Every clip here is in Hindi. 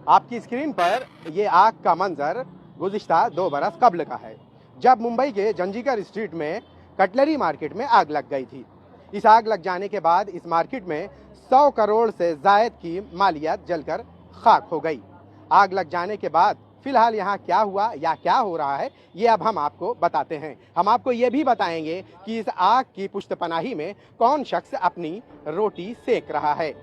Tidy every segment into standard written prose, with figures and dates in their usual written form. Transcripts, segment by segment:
आपकी स्क्रीन पर ये आग का मंजर गुज़िश्ता 2 बरस कब्ल का है, जब मुंबई के जंजीकर स्ट्रीट में कटलरी मार्केट में आग लग गई थी। इस आग लग जाने के बाद इस मार्केट में 100 करोड़ से ज़ायद की मालियात जलकर खाक हो गई। आग लग जाने के बाद फिलहाल यहाँ क्या हुआ या क्या हो रहा है, ये अब हम आपको बताते हैं। हम आपको ये भी बताएंगे कि इस आग की पुश्तपनाही में कौन शख्स अपनी रोटी सेक रहा है।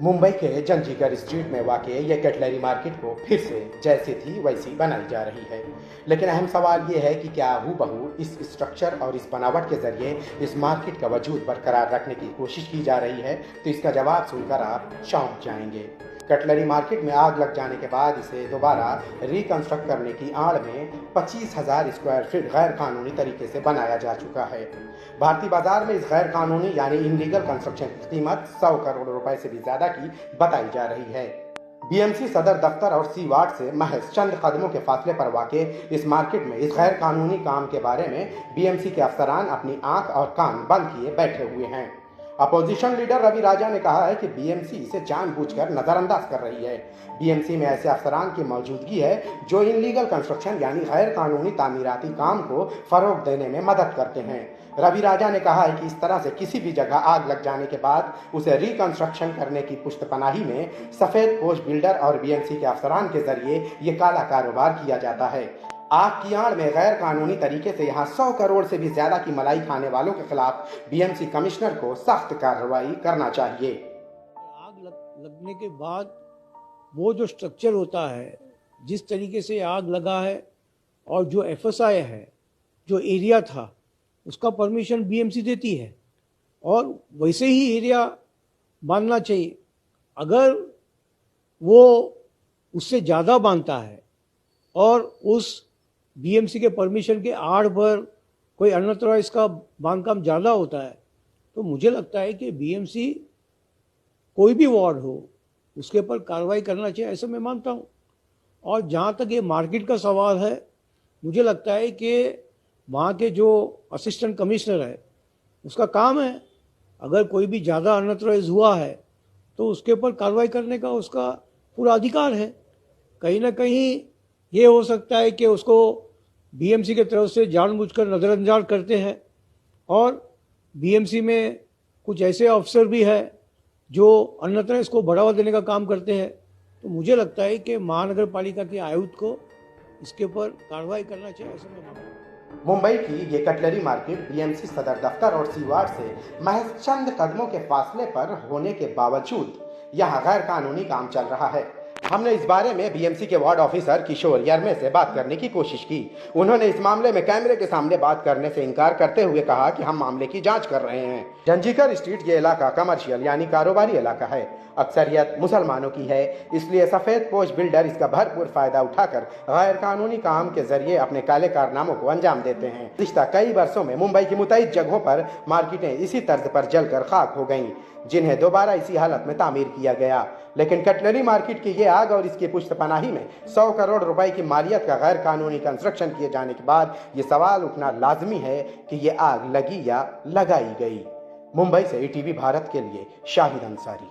मुंबई के जंजीकर स्ट्रीट में वाक़ई ये कटलरी मार्केट को फिर से जैसी थी वैसी बनाई जा रही है, लेकिन अहम सवाल ये है कि क्या हूबहू इस स्ट्रक्चर और इस बनावट के जरिए इस मार्केट का वजूद बरकरार रखने की कोशिश की जा रही है? तो इसका जवाब सुनकर आप चौंक जाएंगे। कटलरी मार्केट में आग लग जाने के बाद इसे दोबारा रिकंस्ट्रक्ट करने की आड़ में 25,000 स्क्वायर फीट गैर कानूनी तरीके से बनाया जा चुका है। भारतीय बाजार में इस गैर कानूनी यानी इनलीगल कंस्ट्रक्शन की कीमत 100 करोड़ रुपए से भी ज्यादा की बताई जा रही है। बीएमसी सदर दफ्तर और सी वार्ड से महज चंद कदमों के फासले पर वाक़ इस मार्केट में इस गैर कानूनी काम के बारे में बीएमसी के अफसरान अपनी आंख और कान बंद किए बैठे हुए हैं। अपोजिशन लीडर रवि राजा ने कहा है कि बीएमसी इसे जानबूझकर नजरअंदाज कर रही है। बीएमसी में ऐसे अफसरान की मौजूदगी है जो इनलीगल कंस्ट्रक्शन यानी गैर कानूनी तामीराती काम को फरोग देने में मदद करते हैं। रवि राजा ने कहा है कि इस तरह से किसी भी जगह आग लग जाने के बाद उसे रिकंस्ट्रक्शन करने की पुश्तपनाही में सफेद पोश बिल्डर और बीएमसी के अफसरान के जरिए ये काला कारोबार किया जाता है। आग की आड़ में गैर कानूनी तरीके से यहाँ 100 करोड़ से भी ज्यादा की मलाई खाने वालों के खिलाफ बीएमसी कमिश्नर को सख्त कार्रवाई करना चाहिए। आग लगने के बाद वो जो स्ट्रक्चर होता है, जिस तरीके से आग लगा है और जो एफएसआई है, जो एरिया था, उसका परमिशन बीएमसी देती है और वैसे ही एरिया बांधना चाहिए। अगर वो उससे ज़्यादा बांधता है और उस बीएमसी के परमिशन के आड़ पर कोई अन्यत्र इसका बांधकाम ज़्यादा होता है, तो मुझे लगता है कि बीएमसी कोई भी वार्ड हो उसके ऊपर कार्रवाई करना चाहिए, ऐसा मैं मानता हूँ। और जहाँ तक ये मार्केट का सवाल है, मुझे लगता है कि वहाँ के जो असिस्टेंट कमिश्नर है उसका काम है, अगर कोई भी ज़्यादा अनऑथराइज हुआ है तो उसके ऊपर कार्रवाई करने का उसका पूरा अधिकार है। कहीं ना कहीं ये हो सकता है कि उसको बीएमसी की तरफ से जानबूझकर नज़रअंदाज करते हैं और बीएमसी में कुछ ऐसे अफसर भी हैं जो अन्यथा इसको बढ़ावा देने का काम करते हैं। तो मुझे लगता है कि महानगर पालिका के आयुक्त को इसके ऊपर कार्रवाई करना चाहिए, ऐसा मैं मानता हूँ। मुंबई की ये कटलरी मार्केट बीएमसी सदर दफ्तर और सी वार्ड से महज चंद कदमों के फासले पर होने के बावजूद यहाँ गैर कानूनी काम चल रहा है। हमने इस बारे में बीएमसी के वार्ड ऑफिसर किशोर यरमे से बात करने की कोशिश की। उन्होंने इस मामले में कैमरे के सामने बात करने से इनकार करते हुए कहा कि हम मामले की जांच कर रहे हैं। जंजीकर स्ट्रीट ये इलाका कमर्शियल यानी कारोबारी इलाका है, अक्सरियत मुसलमानों की है, इसलिए सफेद पोश बिल्डर इसका भरपूर फायदा उठाकर गैर कानूनी काम के जरिए अपने काले कारनामों को अंजाम देते हैं। पिछले कई वर्षों में मुंबई की मुतअद्दिद जगहों पर मार्केटें इसी तर्ज पर जलकर खाक हो गईं, जिन्हें दोबारा इसी हालत में तामीर किया गया। लेकिन कटलरी मार्केट की ये आग और इसकी पुश्तपनाही में 100 करोड़ रुपए की मालियत का गैर कानूनी कंस्ट्रक्शन किए जाने के बाद ये सवाल उठना लाजमी है कि ये आग लगी या लगाई गई। मुंबई से ईटीवी भारत के लिए शाहिद अंसारी।